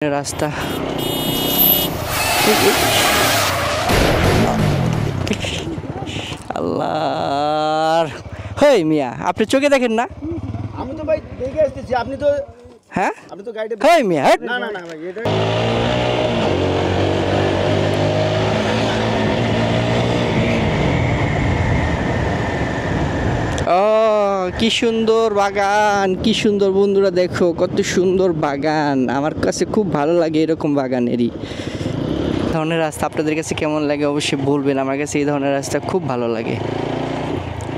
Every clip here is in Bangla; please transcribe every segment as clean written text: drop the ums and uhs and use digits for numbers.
রাস্তা আল্লাহর হেই মিয়া আপনি চোখে দেখেন না? আমি তো ভাই দেখে আসতেছি, আপনি তো হ্যাঁ আপনি তো গাড়িতে হেই মিয়া না না না ভাই এটা ও কি সুন্দর বাগান, কি সুন্দর বন্ধুরা, দেখো কত সুন্দর বাগান। আমার কাছে খুব ভালো লাগে এরকম বাগানেরই ধরনের রাস্তা। আপনাদের কাছে কেমন লাগে অবশ্যই বলবেন। আমার কাছে এই ধরনের রাস্তা খুব ভালো লাগে।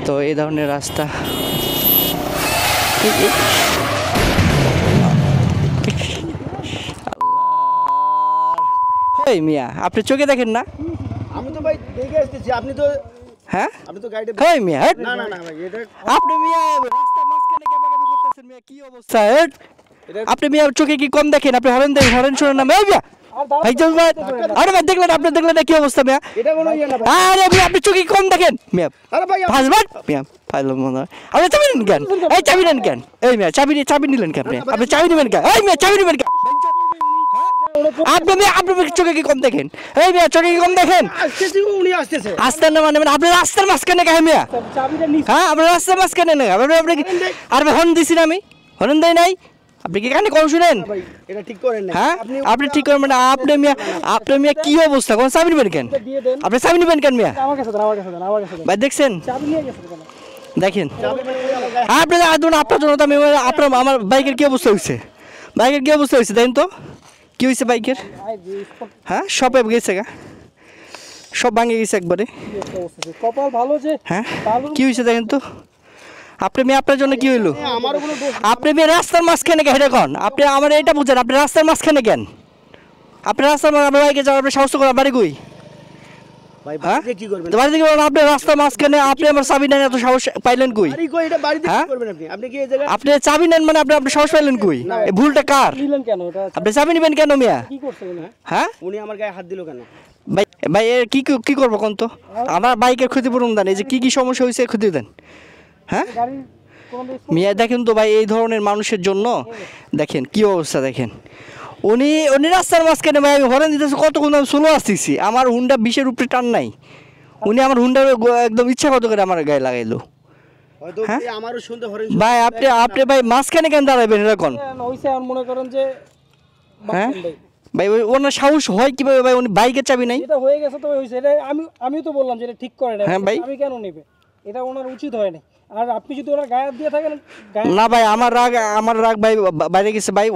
তো এই ধরনের রাস্তা হেই মিয়া আপনি চোখে দেখেন না? আমি তো ভাই দেখে আসতেছি, আপনি তো হ্যাঁ আপনি তো গাড়িতে হেই মিয়া না না না ভাই এটা আপনি মিয়া রাস্তার মাঝখানে ক্যাবাকাবি করতেছেন মিয়া, কি অবস্থা? এটা আপনি মিয়া চোখে কি কম দেখেন? আপনি হরেন দেখেন, হরেন শোনেন না মিয়া? ভাই চল ভাই, আরে ভাই দেখলেন, আপনি দেখলেন না কি অবস্থা মিয়া? এটা কোনো ইয়ে না ভাই। আরে মিয়া আপনি চোখে কম দেখেন মিয়া? আরে ভাই ফাঁসবাট মিয়া ফাইলো মনে হয়। আপনি চাবি নেন কেন? এই চাবি নেন কেন? এই মিয়া চাবি নিলেন কেন? আপনি চাবি নেবেন কেন? এই মিয়া চাবি নেবেন কেন? আপনি মিয়া আপনি চোখে কি কম দেখেন? এই মিয়া চোখে কি কম দেখেন? আসতেছি, উনি আসতেছে আসতেন না মানে আপনি রাস্তার মাঝখানে কেন মিয়া? চাবিটা নিচে হ্যাঁ আপনি রাস্তার মাঝখানে নেই আপনি আর হর্ন দিছি না আমি? হর্ন দেয় নাই? আপনি কি কানে কম শুনেন? ভাই এটা ঠিক করেন না হ্যাঁ আপনি ঠিক করবেন না। আপনি মিয়া কি অবস্থা? কোন চাবি নেবেন কেন? দিয়ে দেন। আপনি চাবি নেবেন কেন মিয়া? আমার কাছে দেন, আমার কাছে দেন, আমার কাছে দেন। ভাই দেখছেন, চাবি নিয়ে গেছে কেন? দেখেন চাবি মানে আমার গায়ে আপনি আদুন আপনার জন্য তো আমি আপনার আমার বাইকের কি অবস্থা হয়েছে? বাইকের কি অবস্থা হয়েছে দেখেন তো? কি হয়েছে বাইকের? আই যে স্পট হ্যাঁ সব গেছে গা, সব ভাঙে গেছে একবারে। কি একটা অবস্থা আছে। কপাল ভালো যে হ্যাঁ ভালো কি হয়েছে দেখেন তো? আপনি মেয়ে আপনার জন্য কি হইলো? আমারও কোনো দোষ আপনি মেয়ে রাস্তার মাঝখানে কেন এখন? আপনি আমার এটা বুঝেন, আপনি রাস্তার মাঝখানে কেন? আপনি রাস্তার আপনার বাইকে যাওয়ার আপনি সাহস করেন বাড়ি কই? ভাই হ্যাঁ বাড়িতে কি করবেন? তো বাড়ি থেকে বলেন, আপনি রাস্তার মাঝখানে আপনি আমার চাবি নেন, এত সাহস পাইলেন কই? বাড়ি কই? এটা বাড়িতে হ্যাঁ? কি করবেন আপনি? আপনি কি এই জায়গায় আপনি চাবি নেন মানে আপনি সাহস পাইলেন কই? এই ভুলটা কার? নিলেন কেন? এটা আপনি চাবি নেবেন কেন মিয়া? কি করছিলেন? হ্যাঁ হ্যাঁ উনি আমার গায়ে হাত দিল কেন? ভাই ভাই এর কি করবো কোন তো? আমার বাইকের ক্ষতিপূরণ দেন, এই যে কি সমস্যা হয়েছে ক্ষতি দেন। হ্যাঁ গাড়ি কোনো মিয়া দেখেন তো ভাই, এই ধরনের মানুষের জন্য দেখেন কি অবস্থা দেখেন। উনি রাস্তার মাঝখানে ভাই আমি হরেন দিতেছি, কতক্ষণ আমি স্লো আসতেছি, আমার হুন্ডা 20-এর উপরে টান নাই, উনি আমার হুন্ডার একদম ইচ্ছা কত করে আমার গায়ে লাগাইলো। হয়তো হ্যাঁ? আমারও শুনতে হরেন ভাই আপনি ভাই মাঝখানে কেন দাঁড়াবেন এরকম? হইছে আর মনে করেন যে হ্যাঁ বাঁচবেন ভাই। ভাই ওনার সাহস হয় কিভাবে ভাই? উনি বাইকের চাবি নাই। এটা হয়ে গেছে তো হইছে, এটা আমিও তো বললাম যে এটা ঠিক করে না। হ্যাঁ ভাই। আমি কেন নেবে? এটা ওনার উচিত হয় না। আর আপনি যদি ওনার গায়ে হাত দিয়ে থাকেন না ভাই আমার রাগ ভাই বাইরে গেছে ভাই,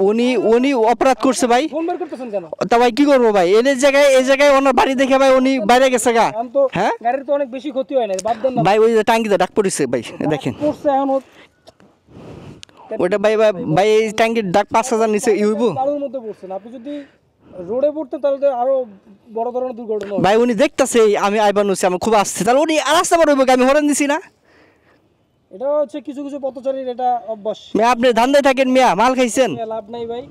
উনি অপরাধ করছে ভাই। ফোন বের করতেছেন কেন? তা ভাই কি করবো ভাই, এই জায়গায় ওনার বাড়ি দেখে ভাই উনি বাইরে গেছে গা। কারণ তো হ্যাঁ গাড়ির তো অনেক বেশি ক্ষতি হয় না, বাদ দেন না। ভাই ওই যে টাঙ্কিতে ডাক পড়েছে ভাই দেখেন পড়ছে এখন ওইটা ভাই এই ট্যাঙ্কির ডাক 5,000 নিচে হইব বালুর মধ্যে পড়ছেন। আপনি যদি রোডে পড়তেন তাহলে তো আরো বড় ধরনের দুর্ঘটনা হতো। ভাই। উনি দেখতেছে আমি আইবার নুছি, আমি খুব আসছে, তাহলে উনি রাস্তা পার হইব, আমি হরেন দিছি না। এটা হচ্ছে কিছু কিছু পথচারীর এটা অভ্যাস। মিয়া আপনি ধান্দায় থাকেন মিয়া, মাল খাইছেন লাভ নাই ভাই।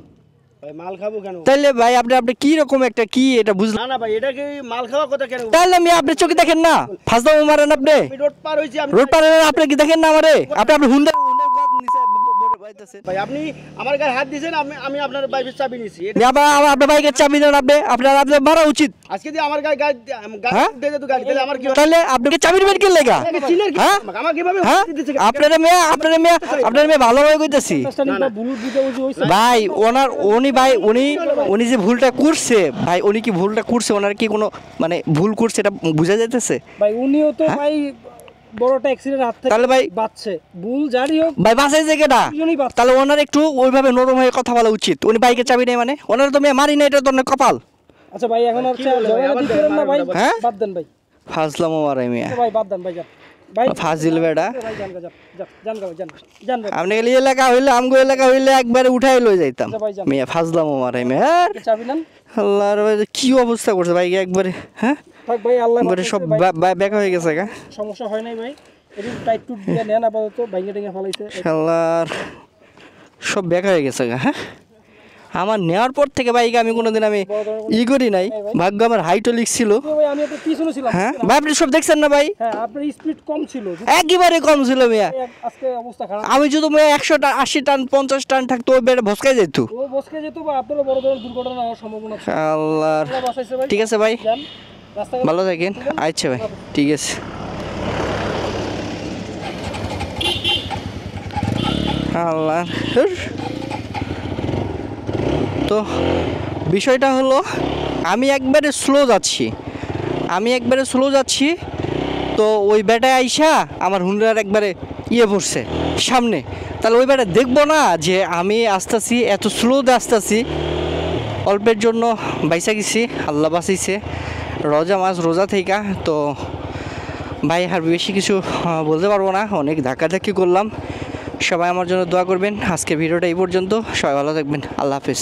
ভাই মাল খাবো কেন? তাইলে ভাই আপনি কি রকম একটা কি এটা বুঝলেন না না ভাই, এটা কি মাল খাওয়ার কথা কেন? তাহলে মিয়া আপনি চোখে দেখেন না? ফাঁসদাও মারেন আপনি, আমি রোড পার হইছি, আমি রোড পার আপনি কি দেখেন না আমারে? আপনি হুন্ডা নিচে বাইতেছেন। ভাই আপনি আমার গায়ে হাত দিয়েছেন, আমি আপনার বাইকের চাবি নিছি। আপনার বাইকের চাবি দেন, আপনার মারা উচিত। আজকে দিয়ে আমার গায়ে হ্যাঁ? উঠে যেত গাড়ি, তাহলে আমার কি হয়? তাহলে আপনাকে চাবি নেবেন কি লেগা? আমাকে চিনেন কি? হ্যাঁ? আমাকে কিভাবে হ্যাঁ দিতেছে? আপনার মেয়ে ভালোভাবে কইতাছি ভাই। উনি যে ভুলটা করছে ভাই, উনি কি ভুলটা করছে, ওনার কি কোনো মানে ভুল করছে এটা বোঝা যাইতেছে ভাই? উনিও তো ভাই বড়টা অ্যাক্সিডেন্টের হাত থেকে তাহলে ভাই বাঁচছে, ভুল জারি হোক ভাই বাসাই জায়গাটা, দুজনেই বাঁচছে। তাহলে ওনার একটু ওইভাবে নরম হয়ে কথা বলা উচিত। উনি বাইকের চাবি নেই মানে ওনার তো মেয়ে মারি না, এটা তো অনেক কপাল। আচ্ছা ভাই এখন আর ঝগড়া দিতেন না ভাই, হ্যাঁ? বাদ দেন ভাই। ফাজলাম মারাই মেয়ে, ভাই বাদ দেন ভাই, যান ভাই। ফাজিল বেড়া। ভাই যান গা, যান গা ভাই, যান ভাই। আপনি গেলে এলাকা হইলে আমগো এলাকা হইলে একবারে উঠাই লই যাইতাম। আচ্ছা ভাই, যান। মেয়ে ফাজলাম মারাই মেয়ে। চাবি নেন। আল্লাহর ভাই কি অবস্থা করছে বাইকে একবারে। হ্যাঁ থাক ভাই, আল্লাহ একবারে সব ব্যাকা হয়ে গেছে গা। সমস্যা হয় নাই ভাই। এটি টাইট টুট দিয়ে নেন আপাতত, ভাইঙ্গা টেঙ্গা ফলাইছে। আল্লাহর সব ব্যাকা হয়ে গেছে গা। হ্যাঁ আমার নেওয়ার পর থেকে বাইক আমি কোনোদিন আমি বড় ধরনের ই করি নাই, ভাগ্য আমার হাইটও লিখছিল। তো ভাই আমি একটা পিছনে ছিলাম হ্যাঁ ভাই, আপনি সব দেখছেন না ভাই? হ্যাঁ আপনার স্পিড কম ছিল একেবারে কম ছিল মিয়া। আজকে অবস্থা খারাপ। আমি যদি মেয়ে 100 টান 80 টান 50 টান থাকতো ওই বেড়ে ভসকাই যেত। ও বসকে যেত বা আপনারও বড় ধরনের দুর্ঘটনা হওয়ার সম্ভাবনা ছিল। আল্লাহ, আল্লাহ বাঁচাইছে ভাই। ঠিক আছে ভাই, যান, রাস্তাঘাট ভালো থাকেন। আচ্ছা ভাই, ঠিক আছে। আল্লাহ, তো বিষয়টা হলো আমি একবারে স্লো যাচ্ছি, তো ওই বেটায় আইসা আমার হুন্ডার একবারে ইয়ে পড়ছে সামনে। তাহলে ওই বেটা দেখবো না যে আমি আসতেছি, এত স্লোতে আসতেছি। অল্পের জন্য বাইসা গেছি, আল্লাহ বাঁচাইছে। রোজা থেকা তো ভাই আর বেশি কিছু বলতে পারবো না, অনেক ধাক্কাধাক্কি করলাম। সবাই আমার জন্য দোয়া করবেন। আজকের ভিডিওটা এই পর্যন্ত, সবাই ভালো থাকবেন, আল্লাহ হাফেজ।